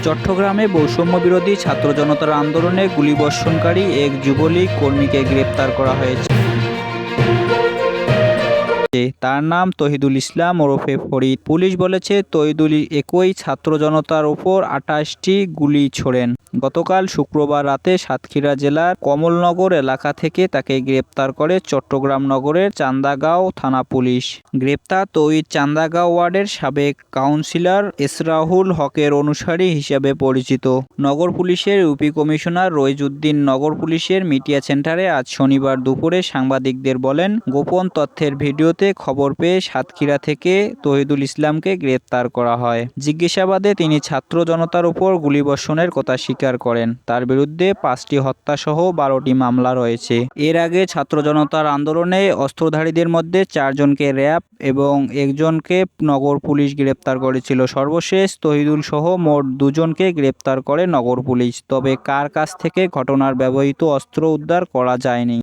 চট্টগ্রামে বৈষম্য বিরোধী ছাত্র জনতার আন্দোলনে গুলিবর্ষণকারী এক যুবলীগ কর্মীকে গ্রেপ্তার করা হয়েছে। তার নাম তহিদুল ইসলাম ওরফে ফরিদ। পুলিশ বলেছে, তহিদুল একই ছাত্র জনতার উপর ২৮টি গুলি ছোড়েন। গতকাল শুক্রবার রাতে সাতক্ষীরা জেলার কমলনগর এলাকা থেকে তাকে গ্রেপ্তার করে চট্টগ্রাম নগরের চান্দাগাঁও থানা পুলিশ। গ্রেপ্তার তহিদ চান্দাগাঁও ওয়ার্ডের সাবেক কাউন্সিলর এসরাহুল হকের অনুসারী হিসেবে পরিচিত। নগর পুলিশের ইউপি কমিশনার রইজউদ্দিন নগর পুলিশের মিডিয়া সেন্টারে আজ শনিবার দুপুরে সাংবাদিকদের বলেন, গোপন তথ্যের ভিডিওতে খবর পেয়ে সাতক্ষীরা থেকে তহিদুল ইসলামকে গ্রেপ্তার করা হয়। জিজ্ঞাসাবাদে তিনি ছাত্র জনতার উপর গুলিবর্ষণের কথা স্বীকার করেন। তার বিরুদ্ধে 5টি হত্যাসহ 12টি মামলা রয়েছে। এর আগে ছাত্র জনতার আন্দোলনে অস্ত্রধারীদের মধ্যে 4 জনকে র্যাব এবং 1 জনকে নগর পুলিশ গ্রেপ্তার করেছিল। সর্বশেষ তহিদুল সহ মোট 2 জনকে গ্রেপ্তার করে নগর পুলিশ। তবে কার কাছ থেকে ঘটনার ব্যবহৃত অস্ত্র উদ্ধার করা যায়নি।